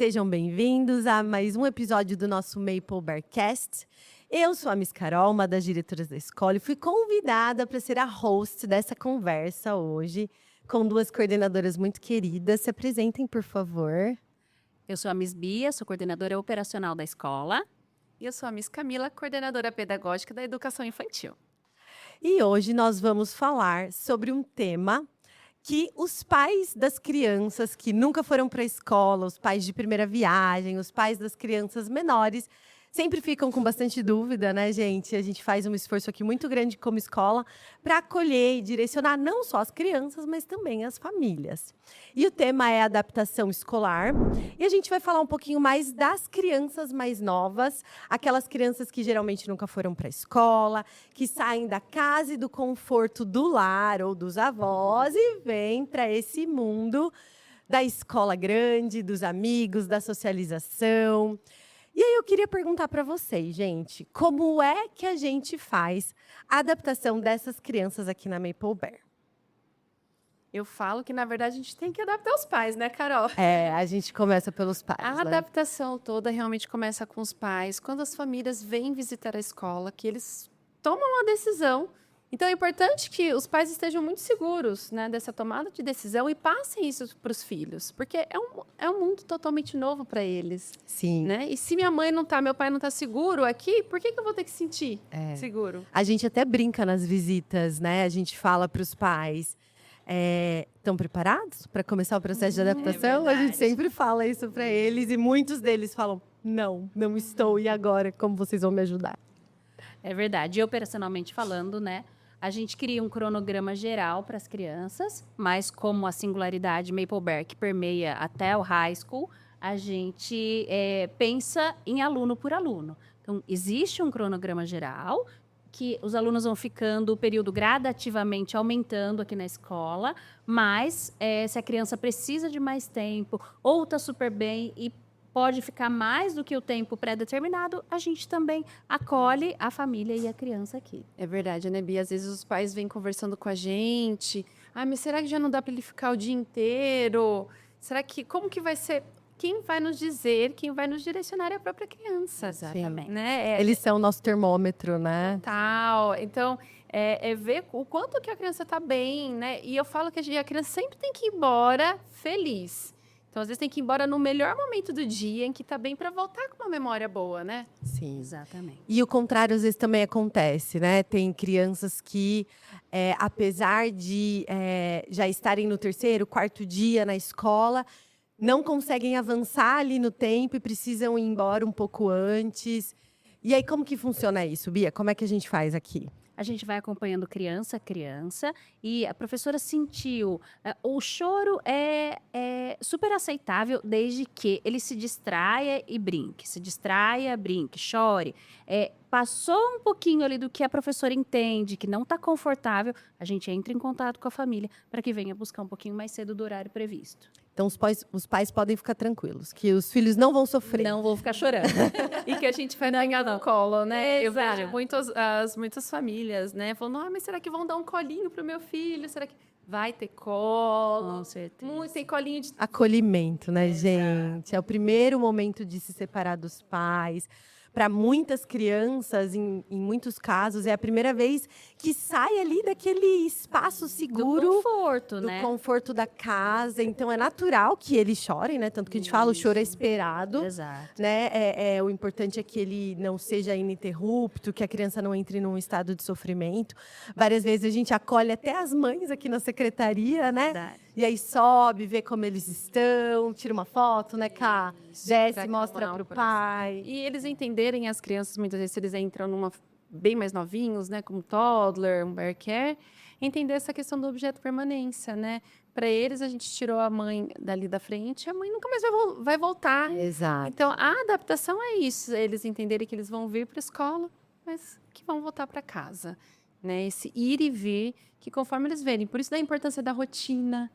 Sejam bem-vindos a mais um episódio do nosso Maple Bearcast. Eu sou a Miss Carol, uma das diretoras da escola, e fui convidada para ser a host dessa conversa hoje, com duas coordenadoras muito queridas. Se apresentem, por favor. Eu sou a Miss Bia, sou coordenadora operacional da escola. E eu sou a Miss Camila, coordenadora pedagógica da educação infantil. E hoje nós vamos falar sobre um tema que os pais das crianças que nunca foram para a escola, os pais de primeira viagem, os pais das crianças menores, sempre ficam com bastante dúvida, né, gente? A gente faz um esforço aqui muito grande como escola para acolher e direcionar não só as crianças, mas também as famílias. E o tema é adaptação escolar. E a gente vai falar um pouquinho mais das crianças mais novas, aquelas crianças que geralmente nunca foram para a escola, que saem da casa e do conforto do lar ou dos avós e vêm para esse mundo da escola grande, dos amigos, da socialização. E aí eu queria perguntar para vocês, gente, como é que a gente faz a adaptação dessas crianças aqui na Maple Bear? Eu falo que, na verdade, a gente tem que adaptar os pais, né, Carol? A gente começa pelos pais, A adaptação toda realmente começa com os pais, quando as famílias vêm visitar a escola, que eles tomam uma decisão. Então, é importante que os pais estejam muito seguros, né, dessa tomada de decisão e passem isso para os filhos, porque é um mundo totalmente novo para eles. Sim. Né? E se minha mãe não tá, meu pai não tá seguro aqui, por que eu vou ter que sentir seguro? A gente até brinca nas visitas, né? A gente fala para os pais, estão preparados para começar o processo de adaptação? A gente sempre fala isso para eles e muitos deles falam, não estou, e agora? Como vocês vão me ajudar? É verdade. E operacionalmente falando, né? A gente cria um cronograma geral para as crianças, mas como a singularidade Maple Bear que permeia até o high school, a gente pensa em aluno por aluno. Então, existe um cronograma geral, que os alunos vão ficando o período gradativamente aumentando aqui na escola, mas se a criança precisa de mais tempo ou está super bem e pode ficar mais do que o tempo pré-determinado, a gente também acolhe a família e a criança aqui. É verdade, né, Bia? Às vezes os pais vêm conversando com a gente. Mas será que já não dá para ele ficar o dia inteiro? Como que vai ser? Quem vai nos dizer, quem vai nos direcionar é a própria criança. Exatamente. Né? Eles são o nosso termômetro, né? Tal. Então, ver o quanto que a criança está bem, né? E eu falo que a criança sempre tem que ir embora feliz. Então, às vezes, tem que ir embora no melhor momento do dia, em que está bem, para voltar com uma memória boa, né? Sim. Exatamente. E o contrário, às vezes, também acontece, né? Tem crianças que, apesar de já estarem no terceiro, quarto dia na escola, não conseguem avançar ali no tempo e precisam ir embora um pouco antes. E aí, como que funciona isso, Bia? Como é que a gente faz aqui? A gente vai acompanhando criança a criança e a professora sentiu. O choro é super aceitável desde que ele se distraia e brinque. Se distraia, brinque, chore. Passou um pouquinho ali do que a professora entende, que não está confortável, a gente entra em contato com a família para que venha buscar um pouquinho mais cedo do horário previsto. Então, os pais podem ficar tranquilos, que os filhos não vão sofrer. Não vou ficar chorando. E que a gente vai dar no colo, né? Eu Exato. vejo muitas famílias, né? Falando, mas será que vão dar um colinho pro meu filho? Será que vai ter colo? Com certeza. Muito, tem colinho de... Acolhimento, né, gente? É o primeiro momento de se separar dos pais. Para muitas crianças, em muitos casos, é a primeira vez que sai ali daquele espaço seguro. Do conforto, né? Do conforto da casa. Então, é natural que eles chorem, né? Tanto que a gente fala, o choro é esperado. Exato. Né? O importante é que ele não seja ininterrupto, que a criança não entre num estado de sofrimento. Várias vezes a gente acolhe até as mães aqui na secretaria, né? Verdade. E aí sobe, vê como eles estão, tira uma foto, né, Cá? Desce, mostra para o pai. E eles entenderem, as crianças, muitas vezes, se eles entram bem mais novinhos, né, como toddler, um bear care, entender essa questão do objeto permanência, né? Para eles, a gente tirou a mãe dali da frente, a mãe nunca mais vai voltar. Exato. Então, a adaptação é isso, eles entenderem que eles vão vir para a escola, mas que vão voltar para casa. Né? Esse ir e vir, que conforme eles verem. Por isso da importância da rotina.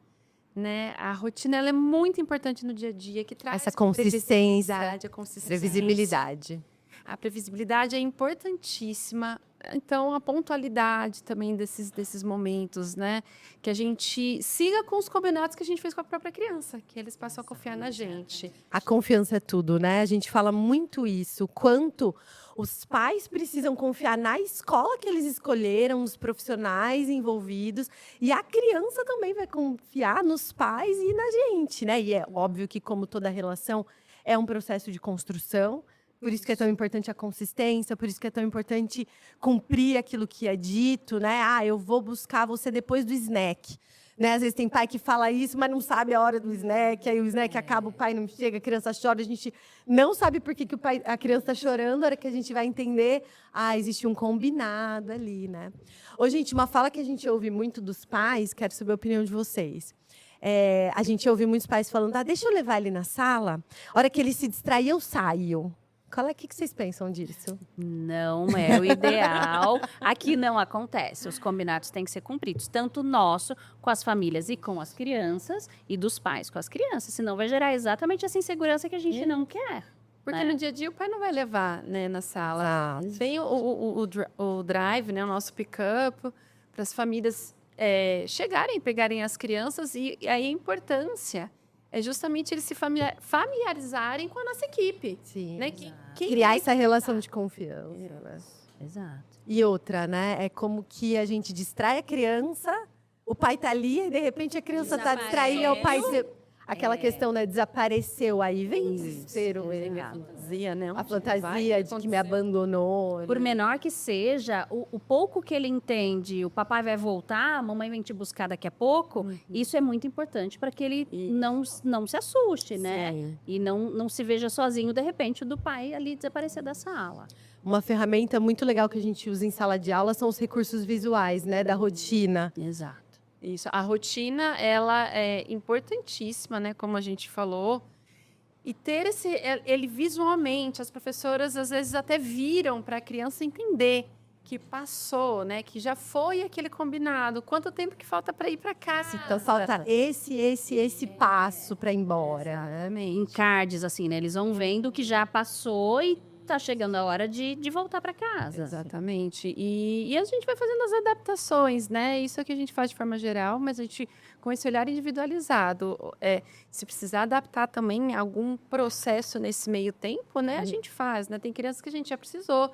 Né? A rotina ela é muito importante no dia a dia, que traz essa consistência, a consistência. previsibilidade. A previsibilidade é importantíssima. Então, a pontualidade também desses momentos, né? Que a gente siga com os combinados que a gente fez com a própria criança, que eles passam a confiar na gente. A confiança é tudo, né? A gente fala muito isso. Quanto os pais precisam confiar na escola que eles escolheram, os profissionais envolvidos. E a criança também vai confiar nos pais e na gente, né? E é óbvio que, como toda relação, é um processo de construção. Por isso que é tão importante a consistência, por isso que é tão importante cumprir aquilo que é dito, né? Ah, eu vou buscar você depois do snack. Né? Às vezes tem pai que fala isso, mas não sabe a hora do snack, aí o snack acaba, o pai não chega, a criança chora, a gente não sabe por que a criança está chorando, a hora que a gente vai entender, existe um combinado ali, né? Ô, gente, uma fala que a gente ouve muito dos pais, quero saber a opinião de vocês. A gente ouve muitos pais falando, deixa eu levar ele na sala, a hora que ele se distrair, eu saio. O que vocês pensam disso? Não é o ideal. Aqui não acontece. Os combinados têm que ser cumpridos, tanto nosso com as famílias e com as crianças, e dos pais com as crianças. Senão vai gerar exatamente essa insegurança que a gente não quer. Porque no dia a dia o pai não vai levar, né, na sala. Tem o drive, né, o nosso pick-up, para as famílias chegarem, pegarem as crianças, e aí a importância é justamente eles se familiarizarem com a nossa equipe. Sim. Né? Criar essa relação de confiança. Né? Exato. E outra, né? É como que a gente distrai a criança, o pai tá ali e de repente a criança tá distraída, o pai... Aquela questão, né? Desapareceu, aí vem desespero. Fantasia, né? A fantasia de que me abandonou. Por menor que seja, o pouco que ele entende, o papai vai voltar, a mamãe vem te buscar daqui a pouco, isso é muito importante para que ele não se assuste, né? Sim. E não se veja sozinho, de repente, do pai ali desaparecer da sala. Uma ferramenta muito legal que a gente usa em sala de aula são os recursos visuais, né? Da rotina. Exato. Isso, a rotina, ela é importantíssima, né, como a gente falou, e ter ele visualmente, as professoras às vezes até viram para a criança entender que passou, né, que já foi aquele combinado, quanto tempo que falta para ir para casa. Então falta esse passo para ir embora. Em cards, assim, né, eles vão vendo que já passou e tá chegando a hora de voltar para casa. Exatamente. E a gente vai fazendo as adaptações, né? Isso é que a gente faz de forma geral, mas a gente, com esse olhar individualizado, se precisar adaptar também algum processo nesse meio tempo, né? A gente faz, né? Tem crianças que a gente já precisou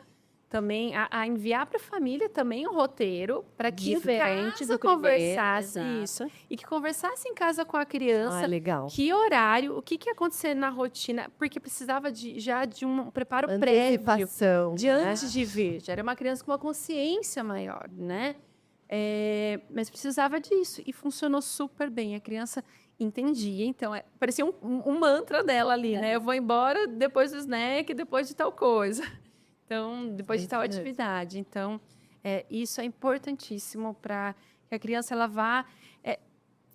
também a enviar para a família também um roteiro para que diferente do conversasse primeiro, isso e que conversasse em casa com a criança. Legal. Que horário, o que ia acontecer na rotina, porque precisava já de um preparo Antecipação, prévio, antes de vir. Já era uma criança com uma consciência maior, né? Mas precisava disso e funcionou super bem. A criança entendia, então parecia um mantra dela ali, né? Eu vou embora depois do snack, depois de tal coisa. Então, depois de tal atividade. Então, isso é importantíssimo para que a criança ela vá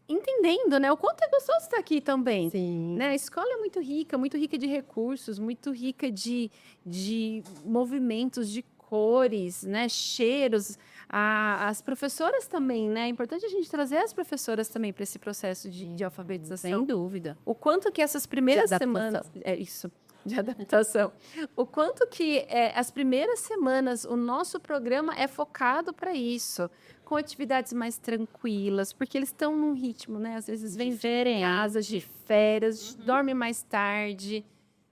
entendendo, né? O quanto é gostoso estar aqui também. Sim. Né? A escola é muito rica de recursos, muito rica de movimentos, de cores, né? Cheiros. As professoras também, né? É importante a gente trazer as professoras também para esse processo de alfabetização. Sem dúvida. O quanto que essas primeiras semanas... de adaptação. O quanto que as primeiras semanas o nosso programa é focado para isso, com atividades mais tranquilas, porque eles estão num ritmo, né? Às vezes vêm asas de férias, dormem mais tarde,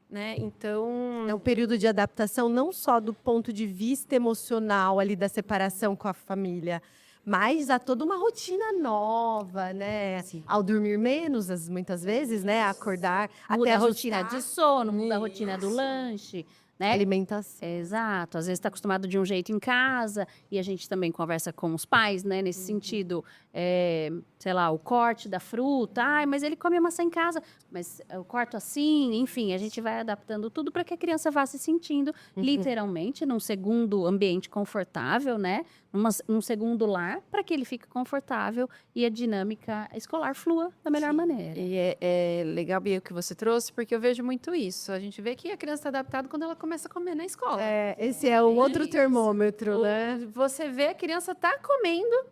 né? Então... É um período de adaptação não só do ponto de vista emocional ali da separação com a família, mas há toda uma rotina nova, né? Sim. Ao dormir menos, muitas vezes, né? Acordar, Muda até a rotina ajustar. de sono, muda a rotina do lanche, né? Alimentação. Exato. Às vezes está acostumado de um jeito em casa e a gente também conversa com os pais, né? Nesse sentido, sei lá, o corte da fruta. Mas ele come a maçã em casa, mas eu corto assim. Enfim, a gente vai adaptando tudo para que a criança vá se sentindo literalmente num segundo ambiente confortável, né? Num segundo lar, para que ele fique confortável e a dinâmica escolar flua da melhor maneira. E é legal, Bia, o que você trouxe, porque eu vejo muito isso. A gente vê que a criança está adaptada quando ela começa a comer na escola. Esse é o outro termômetro, né? Você vê a criança tá comendo,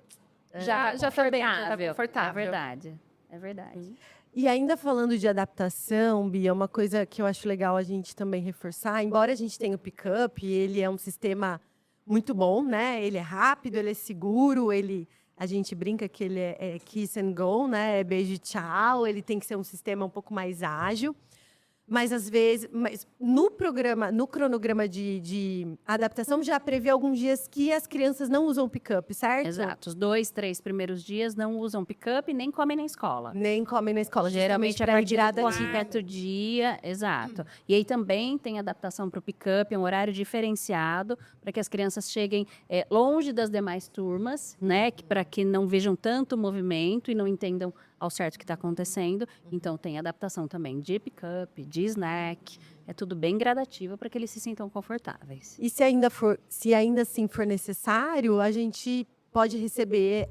já tá bem, já tá É confortável. verdade. É verdade. E ainda falando de adaptação, Bia, uma coisa que eu acho legal a gente também reforçar, embora a gente tenha o pick-up, ele é um sistema muito bom, né? Ele é rápido, ele é seguro, a gente brinca que ele é kiss and go, né? É beijo e tchau, ele tem que ser um sistema um pouco mais ágil. Mas às vezes, no cronograma de adaptação já prevê alguns dias que as crianças não usam pick-up, certo? Exato. Os 2, 3 primeiros dias não usam pick-up nem comem na escola. Nem comem na escola, Geralmente é para a a partir virada do de quarto dia, exato. E aí também tem adaptação para o pick-up, é um horário diferenciado para que as crianças cheguem longe das demais turmas, né? Para que não vejam tanto movimento e não entendam ao certo o que está acontecendo. Então tem adaptação também de pick-up, de snack. É tudo bem gradativo para que eles se sintam confortáveis. E se ainda assim for necessário, a gente pode receber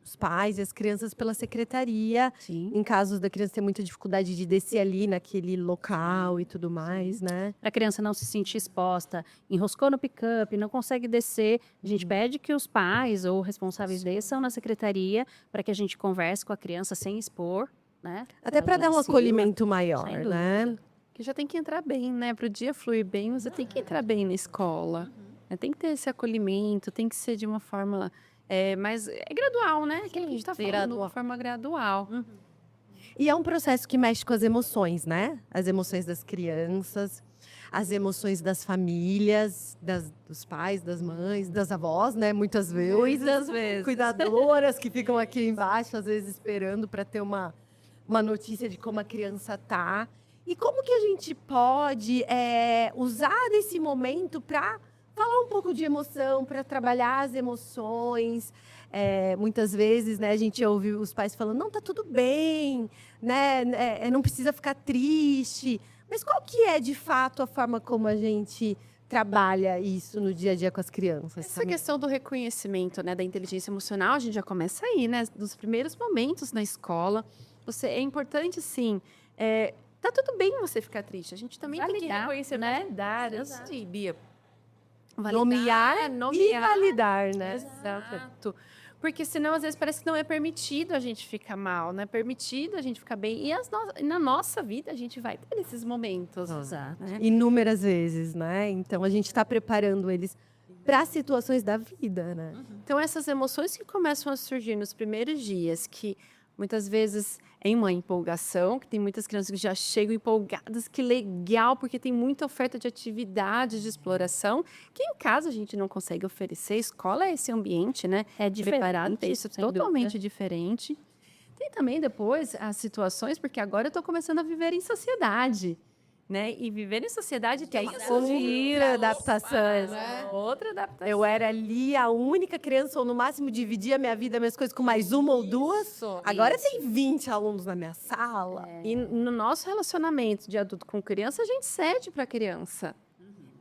os pais e as crianças pela secretaria, Sim. em casos da criança ter muita dificuldade de descer ali naquele local e tudo mais, né? Para a criança não se sentir exposta, enroscou no pick-up, não consegue descer, a gente pede que os pais ou responsáveis desçam na secretaria para que a gente converse com a criança sem expor, né? Até para dar um acolhimento maior, Sem né? Que já tem que entrar bem, né? Para o dia fluir bem, você tem que entrar bem na escola. Tem que ter esse acolhimento, tem que ser de uma forma mas é gradual, né? Aquilo que a gente está falando, de gradual. uma forma gradual. E é um processo que mexe com as emoções, né? As emoções das crianças, as emoções das famílias, dos pais, das mães, das avós, né? Muitas vezes. Muitas vezes. Cuidadoras que ficam aqui embaixo, às vezes esperando para ter uma notícia de como a criança tá. E como que a gente pode usar desse momento para falar um pouco de emoção, para trabalhar as emoções? Muitas vezes, né, a gente ouve os pais falando, não, tá tudo bem, né, não precisa ficar triste. Mas qual que é, de fato, a forma como a gente trabalha isso no dia a dia com as crianças? Essa questão do reconhecimento, né, da inteligência emocional, a gente já começa aí, né, dos primeiros momentos na escola. É importante, sim, tá tudo bem você ficar triste. A gente também tem que Validar, reconhecer, né? validar, Exato. isso, Bia. Nomear e validar, né? Exato. Porque senão, às vezes, parece que não é permitido a gente ficar mal, não é permitido a gente ficar bem. E na nossa vida, a gente vai ter esses momentos. Exato. Né? Inúmeras vezes, né? Então, a gente está preparando eles para situações da vida, né? Então, essas emoções que começam a surgir nos primeiros dias, que muitas vezes é uma empolgação, que tem muitas crianças que já chegam empolgadas, que legal, porque tem muita oferta de atividades de exploração, que em casa a gente não consegue oferecer. A escola é esse ambiente, né? É Preparado para diferente, isso, sem totalmente dúvida. diferente. Tem também depois as situações, porque agora eu estou começando a viver em sociedade. Né? E viver em sociedade tem as suas adaptações, né? outra adaptação. Eu era ali a única criança, ou no máximo dividia minha vida, minhas coisas com mais uma ou duas. Agora tem 20 alunos na minha sala. E no nosso relacionamento de adulto com criança, a gente cede para a criança.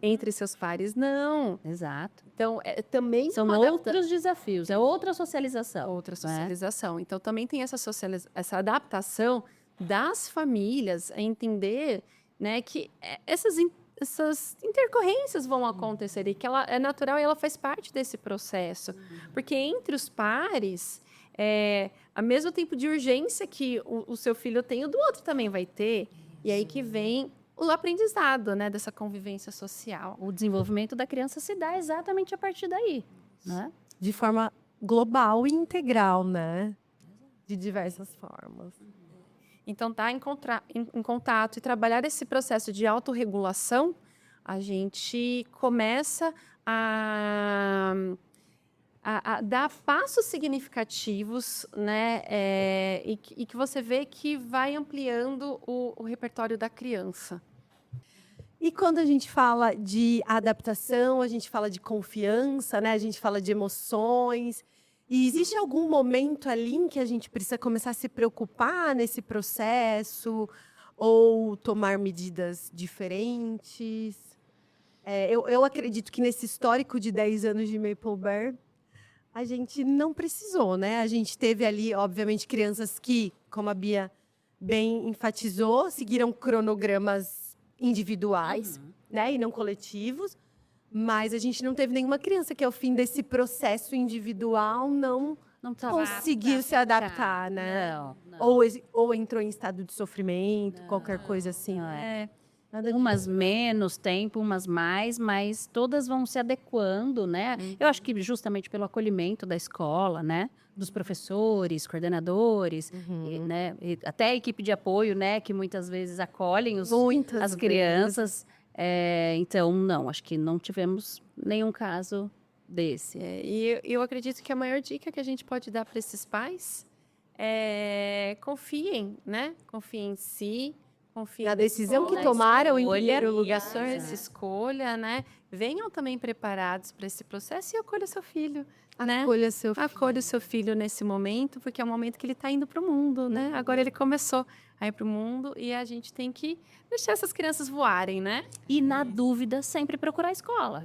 Entre seus pares, não. Exato. Então, também São uma outros desafios, é outra socialização. outra né? socialização. Então, também tem essa adaptação das famílias a entender, né, que essas intercorrências vão acontecer e que ela é natural e ela faz parte desse processo. Porque entre os pares, ao mesmo tempo de urgência que o seu filho tem, o do outro também vai ter. E aí que vem o aprendizado, né, dessa convivência social. O desenvolvimento da criança se dá exatamente a partir daí. Né? De forma global e integral, né? De diversas formas. Então, estar em contato e trabalhar esse processo de autorregulação, a gente começa a dar passos significativos, né? E que você vê que vai ampliando o repertório da criança. E quando a gente fala de adaptação, a gente fala de confiança, né? A gente fala de emoções. E existe algum momento ali em que a gente precisa começar a se preocupar nesse processo ou tomar medidas diferentes? Eu acredito que nesse histórico de 10 anos de Maple Bear, a gente não precisou, né? A gente teve ali, obviamente, crianças que, como a Bia bem enfatizou, seguiram cronogramas individuais, né? E não coletivos. Mas a gente não teve nenhuma criança que, ao fim desse processo individual, não não tava conseguiu se adaptar, né? Não, não. Ou entrou em estado de sofrimento, qualquer coisa assim. Não, é. Nada disso. Umas menos tempo, umas mais, mas todas vão se adequando, né? Eu acho que justamente pelo acolhimento da escola, né? Dos professores, coordenadores, e, né? E até a equipe de apoio, né? Que muitas vezes acolhem Muitas as vezes. crianças. Então, não, acho que não tivemos nenhum caso desse. E eu acredito que a maior dica que a gente pode dar para esses pais é confiem, né? Confiem em si, confiem Na decisão que na tomaram em escolha. primeiro lugar, lugar. façam essa escolha, né? Venham também preparados para esse processo e acolha seu filho, né? Acolha seu filho. Acolha o seu filho nesse momento, porque é o momento que ele está indo para o mundo, né? Agora ele começou a ir para o mundo e a gente tem que deixar essas crianças voarem, né? E, na dúvida, sempre procurar a escola.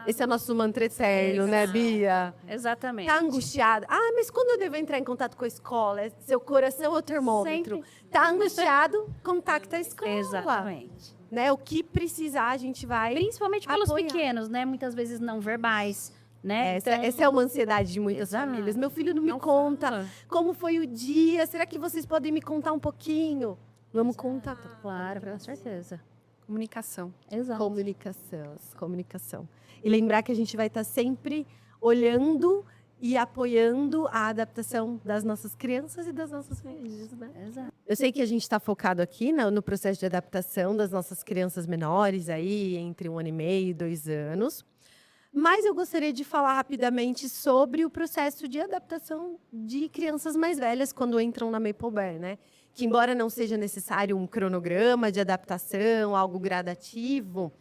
Esse é o nosso mantra eterno, né, Bia? Exatamente. Tá angustiada? Ah, mas quando eu devo entrar em contato com a escola? É seu coração ou termômetro? Tá angustiado? Contacta a escola. Exatamente. Né? O que precisar, a gente vai. Principalmente pelos apoiar. pequenos, né? Muitas vezes não verbais, né? Essa é uma ansiedade de muitas Exato. famílias. Meu filho não me Não conta fala. como foi o dia. Será que vocês podem me contar um pouquinho? Vamos contar. Claro, com certeza. Comunicação. Exato. Comunicação. E lembrar que a gente vai estar sempre olhando e apoiando a adaptação das nossas crianças e das nossas famílias, né? Exato. Eu sei que a gente está focado aqui no processo de adaptação das nossas crianças menores, aí entre 1 ano e meio e 2 anos. Mas eu gostaria de falar rapidamente sobre o processo de adaptação de crianças mais velhas quando entram na Maple Bear, né? Que, embora não seja necessário um cronograma de adaptação, algo gradativo,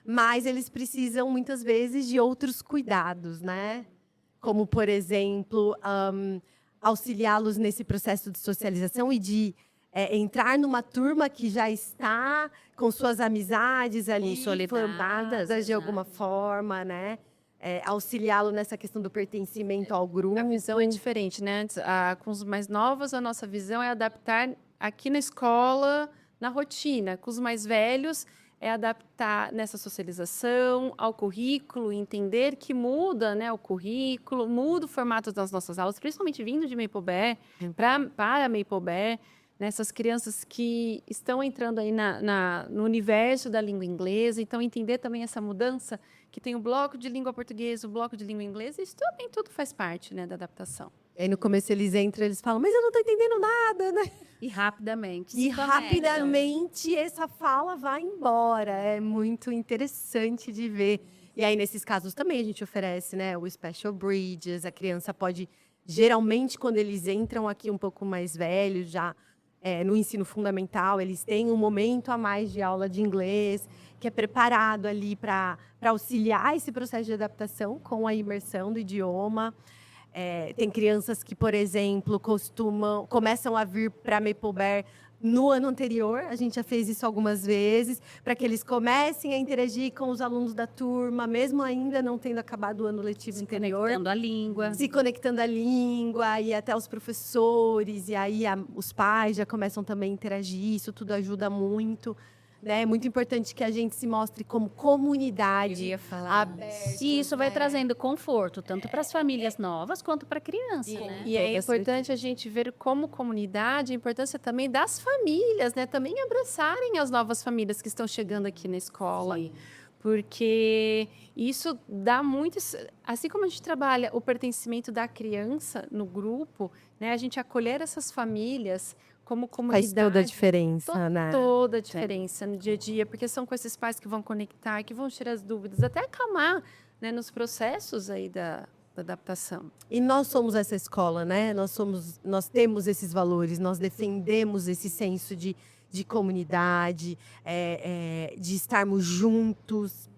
mas eles precisam, muitas vezes, de outros cuidados, né? Como, por exemplo, auxiliá-los nesse processo de socialização e de entrar numa turma que já está com suas amizades ali Consolidadas, formadas de alguma forma, né? Auxiliá-lo nessa questão do pertencimento ao grupo. A visão é diferente, né? Com os mais novos, a nossa visão é adaptar aqui na escola, na rotina. Com os mais velhos, é adaptar nessa socialização ao currículo, entender que muda, né, o currículo, muda o formato das nossas aulas, principalmente vindo de Maple Bear para Maple Bear, nessas crianças que estão entrando aí no universo da língua inglesa. Então, entender também essa mudança, que tem o bloco de língua portuguesa, o bloco de língua inglesa, isso também tudo faz parte, né, da adaptação. Aí no começo eles entram, eles falam, mas eu não estou entendendo nada, né? E rapidamente. E se conectam. rapidamente essa fala vai embora. É muito interessante de ver. E aí, nesses casos também, a gente oferece, né, o Special Bridges. A criança pode, geralmente, quando eles entram aqui um pouco mais velhos, já no ensino fundamental, eles têm um momento a mais de aula de inglês, que é preparado ali para auxiliar esse processo de adaptação com a imersão do idioma. Tem crianças que, por exemplo, começam a vir para Maple Bear no ano anterior. A gente já fez isso algumas vezes, para que eles comecem a interagir com os alunos da turma, mesmo ainda não tendo acabado o ano letivo anterior. Conectando a língua. Se conectando à língua e até os professores. E aí os pais já começam também a interagir. Isso tudo ajuda muito. Né? É muito importante que a gente se mostre como comunidade aberta. E isso vai trazendo conforto, tanto para as famílias novas quanto para a criança, né? E é importante a gente ver como comunidade a importância também das famílias, né? Também abraçarem as novas famílias que estão chegando aqui na escola. Sim. Porque isso dá muito... Assim como a gente trabalha o pertencimento da criança no grupo, né? A gente acolher essas famílias como comunidade... Faz toda a diferença, né? Toda a diferença no dia a dia, porque são com esses pais que vão conectar, que vão tirar as dúvidas, até acalmar, né, nos processos aí da adaptação. E nós somos essa escola, né? Nós temos esses valores, nós defendemos esse senso de comunidade, de estarmos juntos,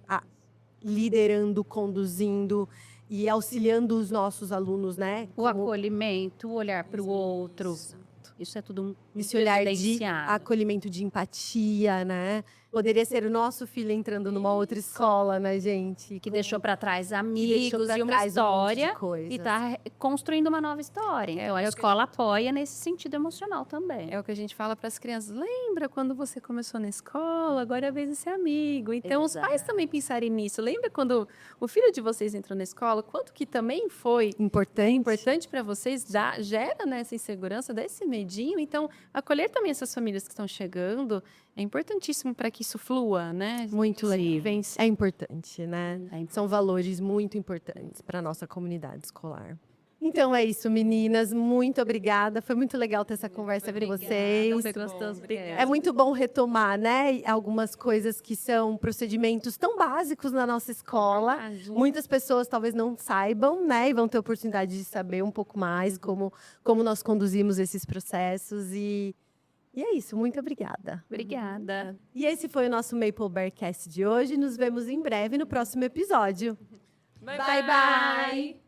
liderando, conduzindo e auxiliando os nossos alunos, né? O acolhimento, o olhar para o outro. Isso é tudo Esse olhar de evidenciado. acolhimento, de empatia, né? Poderia ser o nosso filho entrando numa outra escola, né, gente? Que deixou para trás deixou amigos pra e uma trás um monte de história coisas. e tá construindo uma nova história. Então, a escola apoia nesse sentido emocional também. É o que a gente fala para as crianças. Lembra quando você começou na escola? Agora é a vez de ser amigo. Então, os pais também pensarem nisso. Lembra quando o filho de vocês entrou na escola? Quanto que também foi importante para vocês? Gera, né, essa insegurança, dá esse medinho. Então, acolher também essas famílias que estão chegando é importantíssimo para que isso flua, né? Muito legal. Vence. É importante, né? São valores muito importantes para a nossa comunidade escolar. Então é isso, meninas. Muito obrigada. Foi muito legal ter essa conversa com vocês. Foi gostoso. Obrigada. É muito bom retomar, né, algumas coisas que são procedimentos tão básicos na nossa escola. Muitas pessoas talvez não saibam, né, e vão ter oportunidade de saber um pouco mais como nós conduzimos esses processos. E é isso, muito obrigada. Obrigada. E esse foi o nosso Maple Bearcast de hoje. Nos vemos em breve no próximo episódio. Bye, bye.